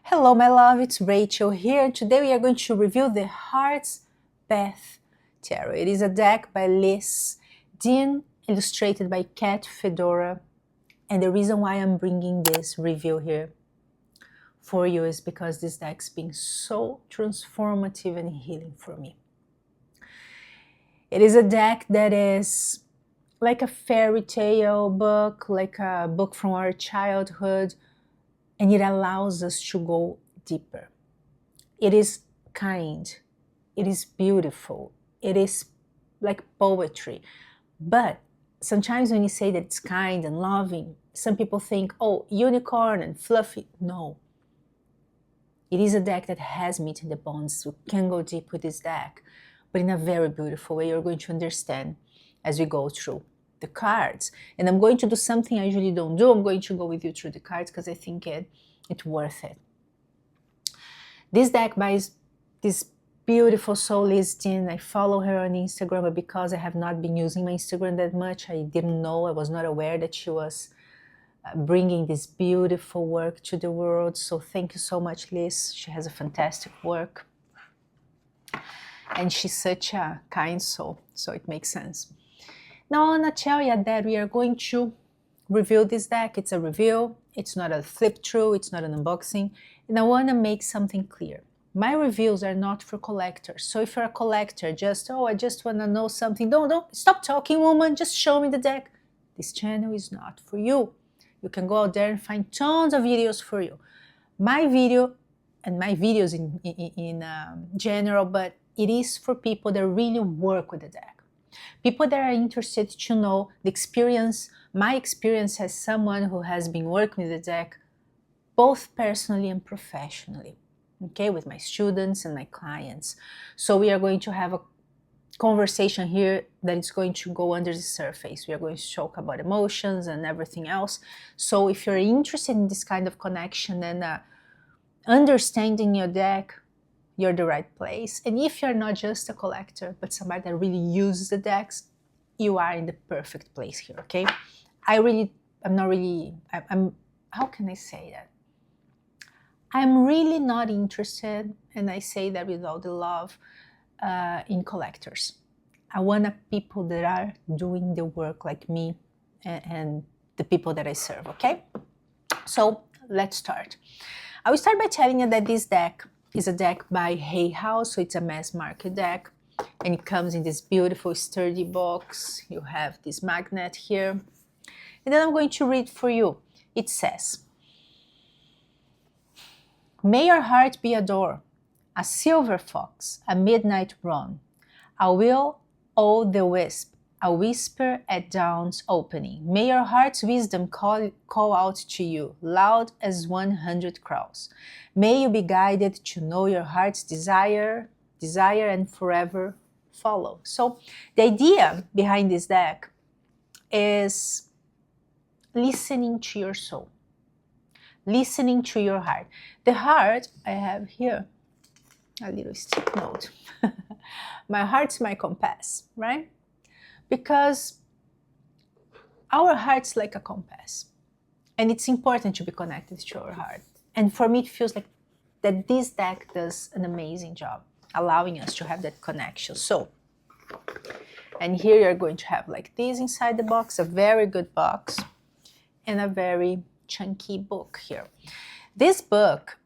Hello my love, it's Rachel here. Today we are going to review the Heart's Path Tarot. It is a deck by Liz Dean, illustrated by Kat Fedora. And the reason why I'm bringing this review here for you is because this deck's been so transformative and healing for me. It is a deck that is like a fairy tale book, like a book from our childhood, and it allows us to go deeper. It is kind, it is beautiful, it is like poetry. But sometimes when you say that it's kind and loving, some people think, oh, unicorn and fluffy. No. It is a deck that has meat in the bones. You can go deep with this deck, but in a very beautiful way. You're going to understand as we go through the cards. And I'm going to do something I usually don't do. I'm going to go with you through the cards because I think it's worth it. This deck by this beautiful soul Liz Dean. I follow her on Instagram, but because I have not been using my Instagram that much, I didn't know, I was not aware that she was bringing this beautiful work to the world. So thank you so much, Liz. She has a fantastic work. And she's such a kind soul, so it makes sense. Now I want to tell you that we are going to review this deck. It's a review. It's not a flip through. It's not an unboxing. And I want to make something clear. My reviews are not for collectors. So if you're a collector, I just want to know something. Don't stop talking, woman. Just show me the deck. This channel is not for you. You can go out there and find tons of videos for you. My video and my videos in general, but it is for people that really work with the deck. People that are interested to know the experience, my experience as someone who has been working with the deck, both personally and professionally, okay, with my students and my clients. So we are going to have a conversation here that is going to go under the surface. We are going to talk about emotions and everything else. So if you're interested in this kind of connection and understanding your deck, you're the right place. And if you're not just a collector, but somebody that really uses the decks, you are in the perfect place here, okay? I'm how can I say that? I'm really not interested, and I say that with all the love, in collectors. I want people that are doing the work like me and the people that I serve, okay? So let's start. I will start by telling you that this deck is a deck by Hay House, so it's a mass market deck, and it comes in this beautiful sturdy box. You have this magnet here, and then I'm going to read for you. It says, may your heart be a door, a silver fox, a midnight run, a will o' the wisp, a whisper at dawn's opening. May your heart's wisdom call out to you, loud as 100 crows. May you be guided to know your heart's desire and forever follow. So the idea behind this deck is listening to your soul, listening to your heart. The heart, I have here a little stick note. My heart's my compass, right? Because our heart's like a compass, and it's important to be connected to our heart. And for me, it feels like that this deck does an amazing job allowing us to have that connection. So, and here you're going to have like this inside the box, a very good box, and a very chunky book here. This book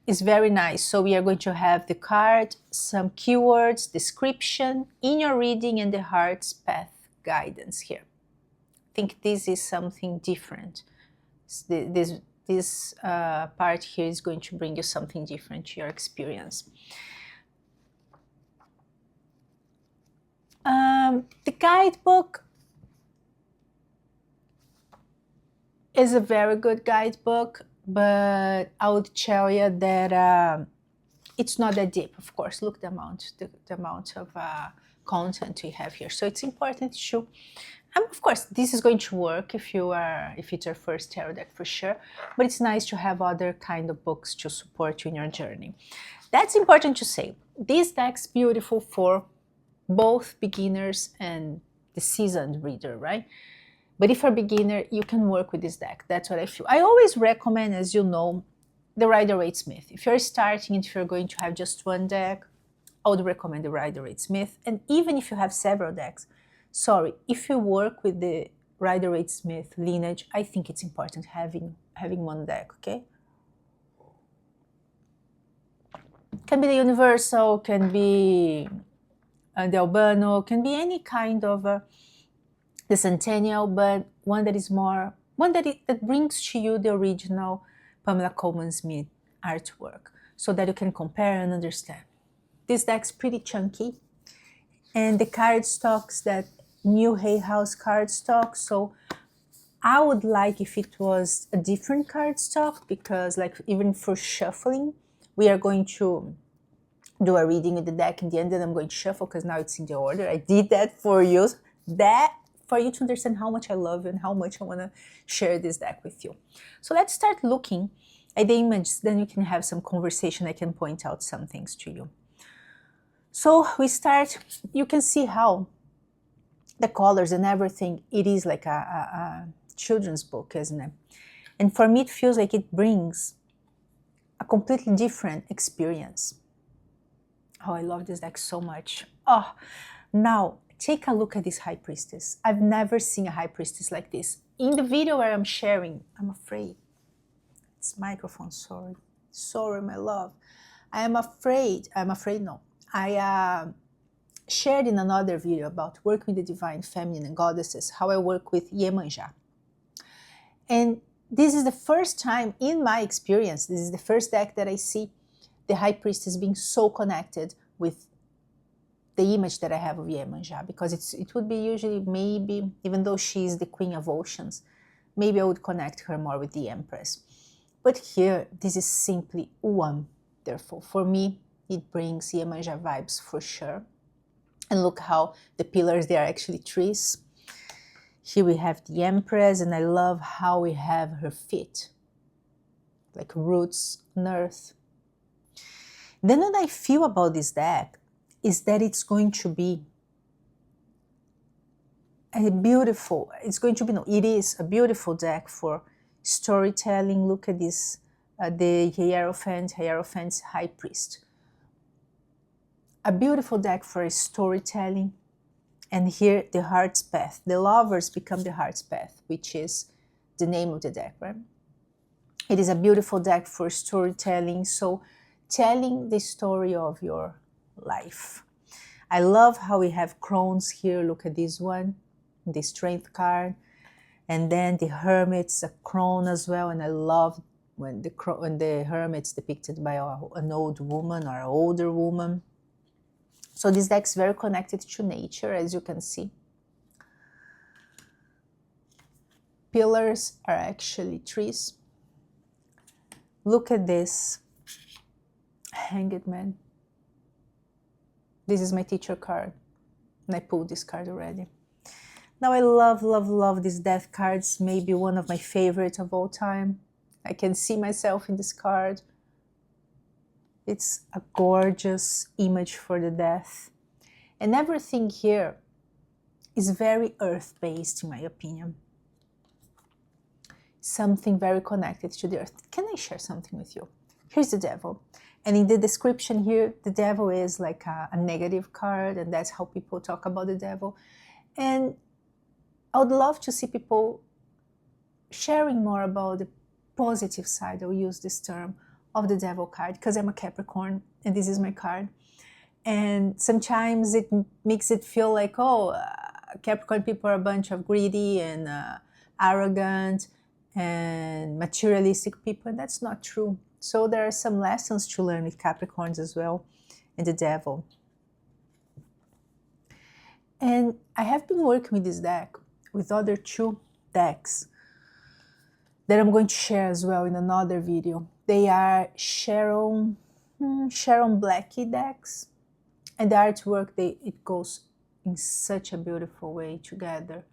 is very nice. So we are going to have the card, some keywords, description in your reading, and the Heart's Path guidance here. I think this is something different. This part here is going to bring you something different to your experience. The guidebook is a very good guidebook, but I would tell you that it's not that deep. Of course, look the amount of content we have here. So it's important to, of course, this is going to work if it's your first tarot deck for sure. But it's nice to have other kind of books to support you in your journey. That's important to say. This deck's beautiful for both beginners and the seasoned reader, right? But if you're a beginner, you can work with this deck. That's what I feel. I always recommend, as you know, the Rider-Waite-Smith. If you're starting and if you're going to have just one deck, I would recommend the Rider-Waite-Smith. And even if you have several decks, if you work with the Rider-Waite-Smith lineage, I think it's important having one deck, okay? Can be the Universal, can be the Albano, can be any kind of the Centennial, but one that is more, that brings to you the original Pamela Coleman Smith artwork, so that you can compare and understand. This deck's pretty chunky, and the cardstocks, that New Hay House cardstock, so I would like if it was a different cardstock, because like even for shuffling, we are going to do a reading with the deck in the end, and I'm going to shuffle because now it's in the order. I did that for you, for you to understand how much I love you and how much I want to share this deck with you. So let's start looking at the image, then you can have some conversation. I can point out some things to you. So we start, you can see how the colors and everything, it is like a children's book, isn't it? And for me, it feels like it brings a completely different experience. Oh, I love this deck so much. Oh, now take a look at this High Priestess. I've never seen a High Priestess like this. In the video where I'm sharing, I'm afraid. It's microphone, sorry. Sorry, my love. I shared in another video about working with the Divine Feminine and Goddesses, how I work with Iemanjá. And this is the first time in my experience, this is the first deck that I see the High Priestess being so connected with the image that I have of Iemanjá, because it would be usually, maybe, even though she is the Queen of Oceans, maybe I would connect her more with the Empress. But here, this is simply wonderful. For me, it brings Iemanjá vibes for sure. And look how the pillars, they are actually trees. Here we have the Empress, and I love how we have her feet, like roots on earth. Then what I feel about this deck is that it's going to be it is a beautiful deck for storytelling. Look at this, the Hierophant's High Priest. A beautiful deck for storytelling. And here, the Heart's Path. The Lovers become the Heart's Path, which is the name of the deck, right? It is a beautiful deck for storytelling, so telling the story of your life. I love how we have crowns here. Look at this one, the Strength card. And then the Hermit's a crown as well. And I love when the Hermit's depicted by an old woman or an older woman. So this deck's very connected to nature, as you can see. Pillars are actually trees. Look at this. Hanged Man. This is my teacher card. And I pulled this card already. Now I love, love, love these death cards. Maybe one of my favorite of all time. I can see myself in this card. It's a gorgeous image for the death. And everything here is very earth-based, in my opinion. Something very connected to the earth. Can I share something with you? Here's the Devil. And in the description here, the Devil is like a negative card, and that's how people talk about the Devil. And I would love to see people sharing more about the positive side, I'll use this term, of the Devil card, because I'm a Capricorn and this is my card. And sometimes it makes it feel like, Capricorn people are a bunch of greedy and arrogant and materialistic people, and that's not true. So there are some lessons to learn with Capricorns as well, and the Devil. And I have been working with this deck, with other two decks that I'm going to share as well in another video. They are Sharon Blackie decks, and the artwork, it goes in such a beautiful way together.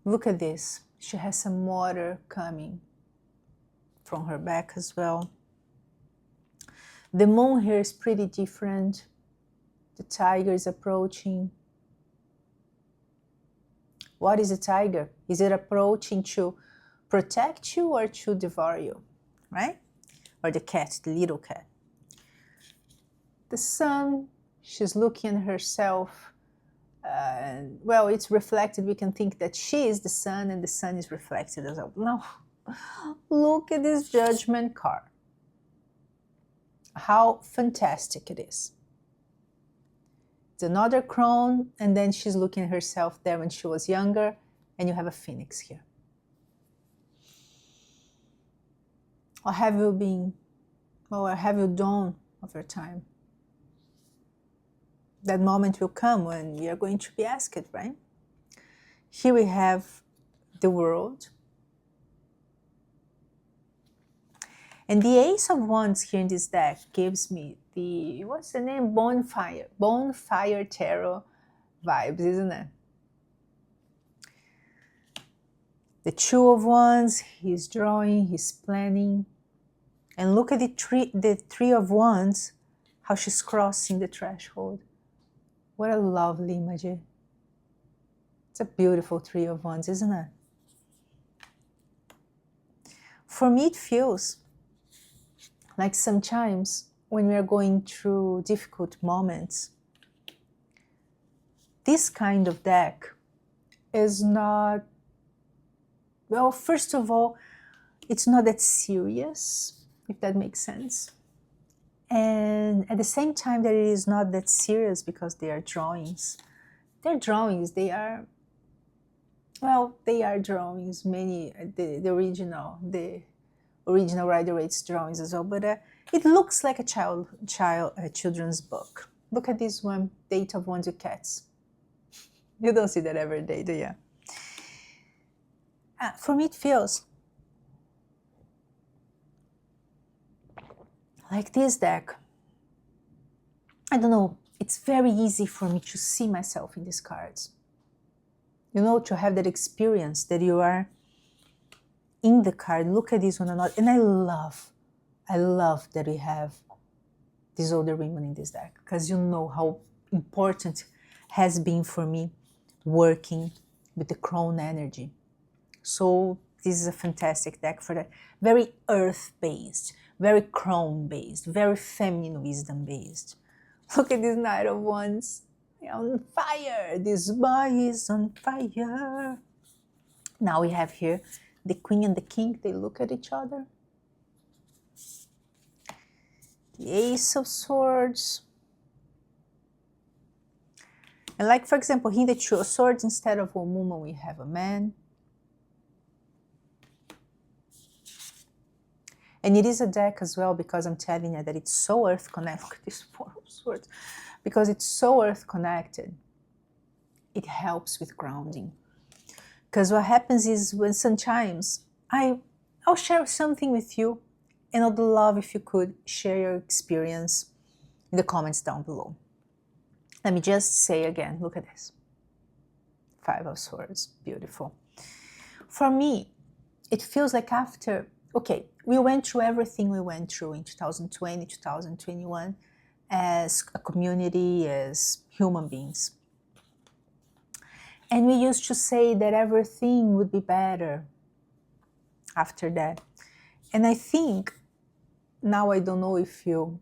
Look at this. She has some water coming from her back as well. The moon here is pretty different. The tiger is approaching. What is a tiger? Is it approaching to protect you or to devour you, right? Or the cat, the little cat. The sun, she's looking at herself. Well, it's reflected. We can think that she is the sun and the sun is reflected as well. No, look at this Judgment card. How fantastic it is. It's another crone, and then she's looking at herself there when she was younger, and you have a phoenix here. Or have you been, or have you done over time? That moment will come when we are going to be asked, right? Here we have the World. And the Ace of Wands here in this deck gives me the, what's the name? Bonfire Tarot vibes, isn't it? The Two of Wands, he's drawing, he's planning. And look at the Three of Wands, how she's crossing the threshold. What a lovely imagery. It's a beautiful Three of Wands, isn't it? For me, it feels like sometimes when we are going through difficult moments, this kind of deck is not, well, first of all, it's not that serious, if that makes sense. And at the same time that it is not that serious because they are drawings. They're drawings, they are, well, they are drawings, many, the original Rider-Waite's drawings as well, but it looks like a children's book. Look at this one, the Eight of Wands with cats. You don't see that every day, do you? For me, it feels like this deck. I don't know, it's very easy for me to see myself in these cards. You know, to have that experience that you are in the card. Look at this one or not. And I love that we have these older women in this deck, because you know how important has been for me working with the crone energy. So this is a fantastic deck for that. Very earth-based, very crone-based, very feminine wisdom-based. Look at this Knight of Wands. On fire. This boy is on fire. Now we have here the Queen and the King. They look at each other. The Ace of Swords. And like, for example, here the Two of Swords, instead of a woman, we have a man. And it is a deck as well, because I'm telling you that it's so earth connected. Look at this Four of Swords. Because it's so earth connected, it helps with grounding. Because what happens is, when sometimes I'll share something with you, and I'd love if you could share your experience in the comments down below. Let me just say again, look at this. Five of Swords, beautiful. For me, it feels like after, okay, we went through everything we went through in 2020, 2021, as a community, as human beings. And we used to say that everything would be better after that. And I think, now I don't know if you,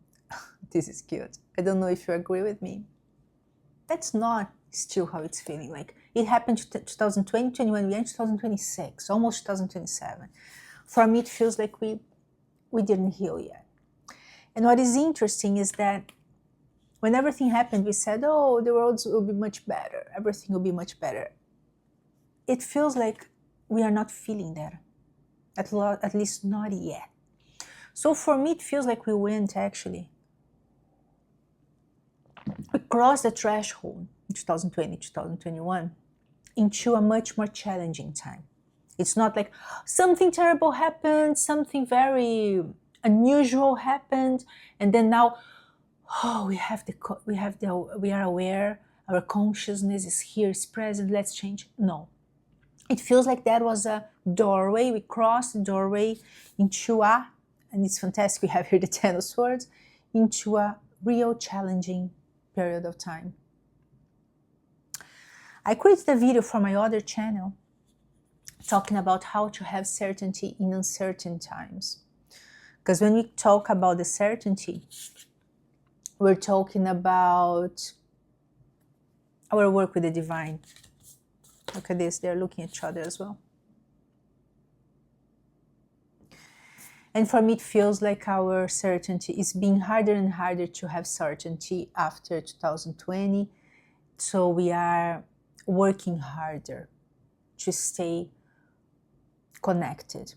this is cute, I don't know if you agree with me. That's not still how it's feeling. Like, it happened to 2020, 21, we're in 2026, almost 2027. For me, it feels like we didn't heal yet. And what is interesting is that when everything happened, we said, oh, the world will be much better. Everything will be much better. It feels like we are not feeling that, at least not yet. So for me, it feels like we went, actually, we crossed the threshold in 2020, 2021 into a much more challenging time. It's not like something terrible happened, something very unusual happened, and then now, oh, we are aware, our consciousness is here, is present, let's change. No. It feels like that was a doorway. We crossed the doorway into and it's fantastic, we have here the Ten of Swords, into a real challenging period of time. I created a video for my other channel talking about how to have certainty in uncertain times. Because when we talk about the certainty, we're talking about our work with the divine. Look at this, they're looking at each other as well. And for me, it feels like our certainty is being harder and harder to have certainty after 2020. So we are working harder to stay connected,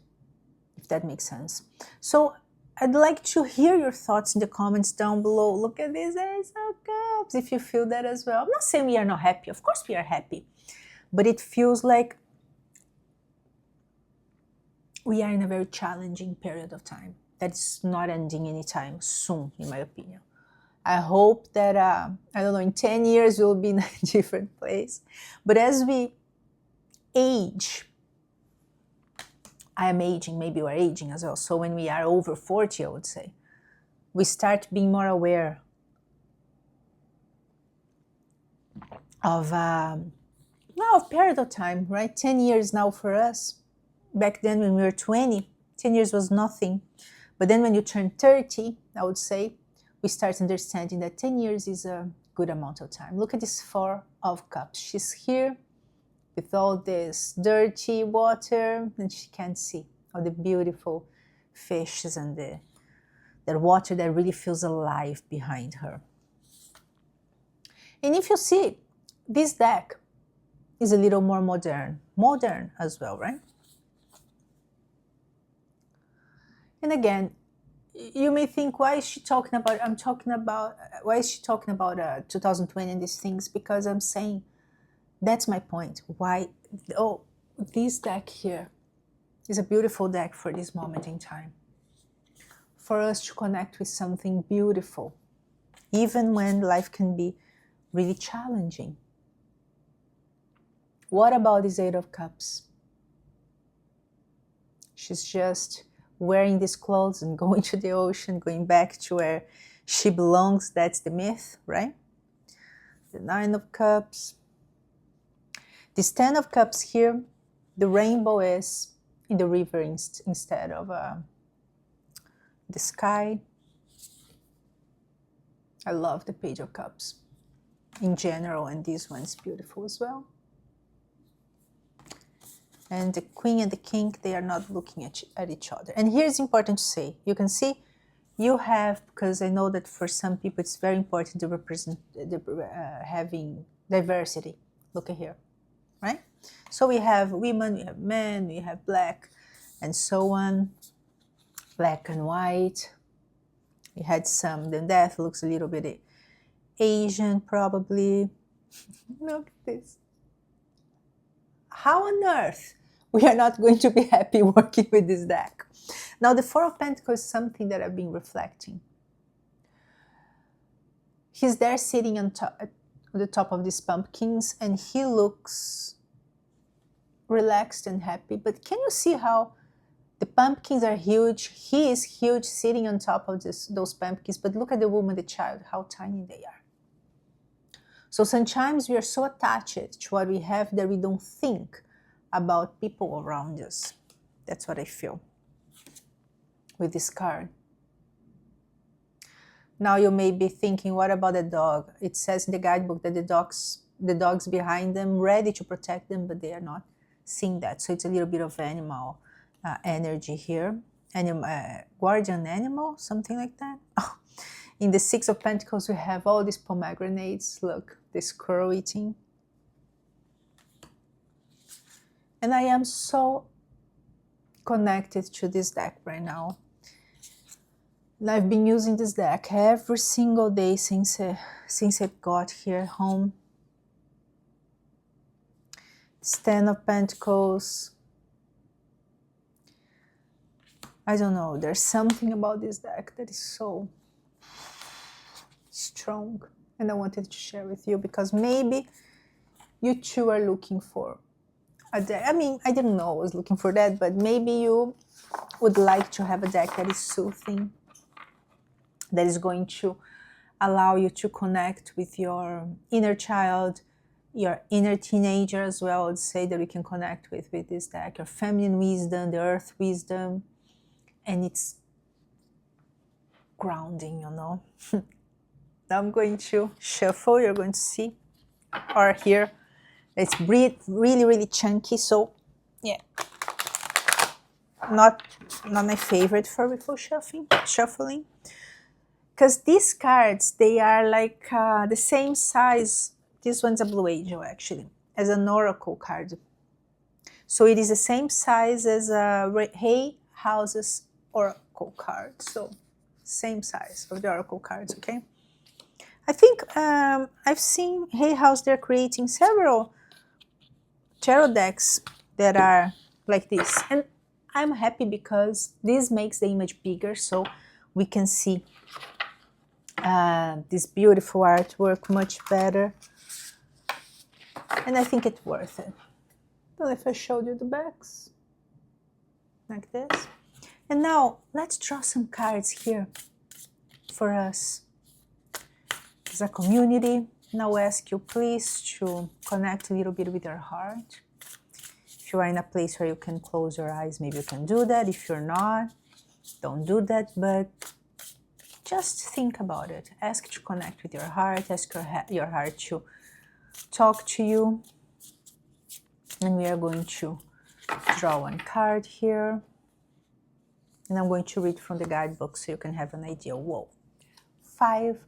if that makes sense. So I'd like to hear your thoughts in the comments down below. Look at this, Ace of Cups, if you feel that as well. I'm not saying we are not happy. Of course we are happy. But it feels like we are in a very challenging period of time that's not ending anytime soon, in my opinion. I hope that, I don't know, in 10 years we'll be in a different place. But as we age, I am aging, maybe we're aging as well. So when we are over 40, I would say, we start being more aware of period of time, right? 10 years now for us. Back then when we were 20, 10 years was nothing. But then when you turn 30, I would say, we start understanding that 10 years is a good amount of time. Look at this Four of Cups. She's here with all this dirty water and she can't see all the beautiful fishes and the water that really feels alive behind her. And if you see, this deck is a little more modern as well, right? And again, you may think, why is she talking about, why is she talking about 2020 and these things? Because I'm saying, that's my point. Why, this deck here is a beautiful deck for this moment in time. For us to connect with something beautiful, even when life can be really challenging. What about this Eight of Cups? She's just wearing these clothes and going to the ocean, going back to where she belongs. That's the myth, right? The Nine of Cups. This Ten of Cups here, the rainbow is in the river instead of the sky. I love the Page of Cups in general, and this one's beautiful as well. And the Queen and the King, they are not looking at each other. And here's important to say, you can see you have, because I know that for some people it's very important to represent having diversity. Look at here, right? So we have women, we have men, we have black, and so on. Black and white. We had some, then death looks a little bit Asian probably. Look at this. How on earth we are not going to be happy working with this deck? Now the Four of Pentacles is something that I've been reflecting. He's there sitting on the top of these pumpkins and he looks relaxed and happy. But can you see how the pumpkins are huge? He is huge sitting on top of those pumpkins, but look at the woman, the child, how tiny they are. So sometimes we are so attached to what we have that we don't think about people around us. That's what I feel with this card. Now you may be thinking, what about the dog? It says in the guidebook that the dogs behind them, ready to protect them, but they are not seeing that. So it's a little bit of animal energy here. Guardian animal, something like that. Oh. In the Six of Pentacles, we have all these pomegranates. Look, this squirrel eating. And I am so connected to this deck right now. And I've been using this deck every single day since it got here home. It's Ten of Pentacles. I don't know, there's something about this deck that is so strong. And I wanted to share with you because maybe you too are looking for a deck. I mean, I didn't know I was looking for that, but maybe you would like to have a deck that is soothing, that is going to allow you to connect with your inner child, your inner teenager as well. I would say that we can connect with this deck. Your feminine wisdom, the earth wisdom, and it's grounding, you know. Now I'm going to shuffle. You're going to see or hear. It's really, really chunky. So yeah, not my favorite for ritual shuffling. Because these cards, they are like the same size. This one's a Blue Angel, actually, as an oracle card. So it is the same size as a Hay House's oracle card. So same size of the oracle cards, okay? I think I've seen Hay House, they're creating several tarot decks that are like this. And I'm happy because this makes the image bigger so we can see this beautiful artwork much better. And I think it's worth it. Well, if I showed you the backs, like this. And now, let's draw some cards here for us. As a community, now I ask you please to connect a little bit with your heart. If you are in a place where you can close your eyes, maybe you can do that. If you're not, don't do that, but just think about it. Ask to connect with your heart, ask your heart to talk to you. And we are going to draw one card here. And I'm going to read from the guidebook so you can have an idea. Whoa. 5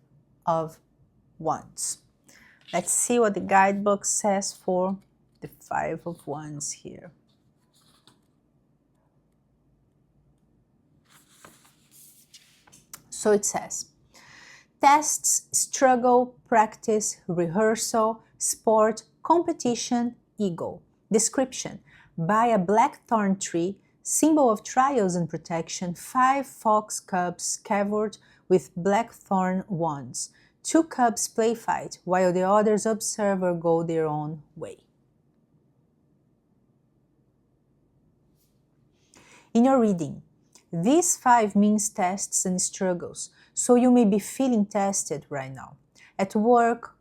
of Wands. Let's see what the guidebook says for the 5 of Wands here. So it says, tests, struggle, practice, rehearsal, sport, competition, ego. Description: by a blackthorn tree, symbol of trials and protection, 5 fox cubs covered with blackthorn wands. 2 cubs play fight, while the others observe or go their own way. In your reading, these 5 means tests and struggles, so you may be feeling tested right now. At work,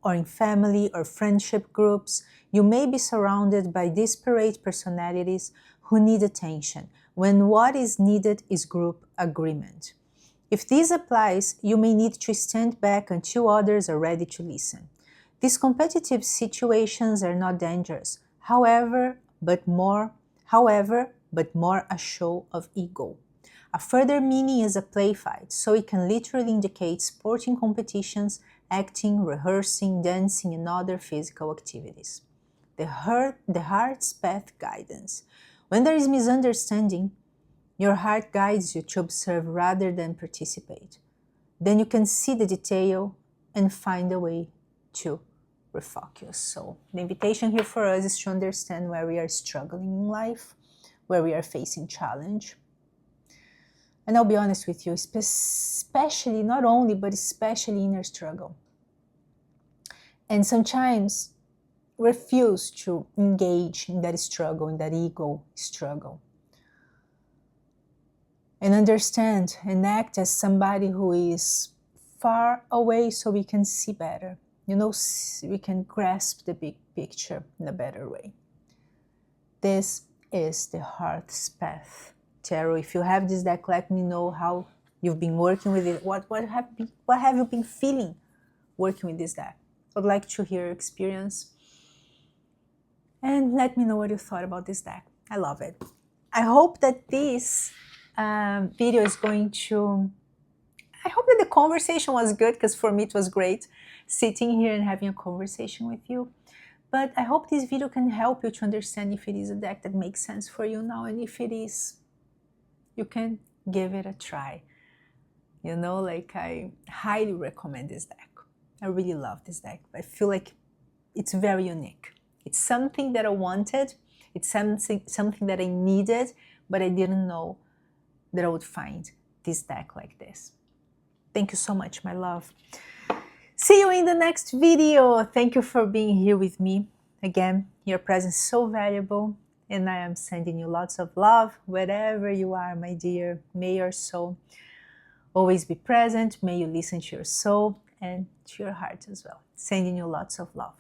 or in family or friendship groups, you may be surrounded by disparate personalities who need attention, when what is needed is group agreement. If this applies, you may need to stand back until others are ready to listen. These competitive situations are not dangerous, but more a show of ego. A further meaning is a play fight, so it can literally indicate sporting competitions, acting, rehearsing, dancing, and other physical activities. The heart's path guidance. When there is misunderstanding, your heart guides you to observe rather than participate. Then you can see the detail and find a way to refocus. So the invitation here for us is to understand where we are struggling in life, where we are facing challenge. And I'll be honest with you, especially, not only, but especially inner struggle. And sometimes refuse to engage in that struggle, in that ego struggle. And understand and act as somebody who is far away so we can see better. You know, we can grasp the big picture in a better way. This is the Heart's Path Tarot. If you have this deck, let me know how you've been working with it. What have you been feeling working with this deck? I'd like to hear your experience. And let me know what you thought about this deck. I love it. I hope that this video is going to... I hope that the conversation was good, because for me it was great sitting here and having a conversation with you. But I hope this video can help you to understand if it is a deck that makes sense for you now, and if it is, you can give it a try. You know, like, I highly recommend this deck. I really love this deck. I feel like it's very unique. It's something that I wanted. It's something that I needed, but I didn't know that I would find this deck like this. Thank you so much, my love. See you in the next video. Thank you for being here with me. Again, your presence is so valuable, and I am sending you lots of love wherever you are, my dear. May your soul always be present. May you listen to your soul and to your heart as well. Sending you lots of love.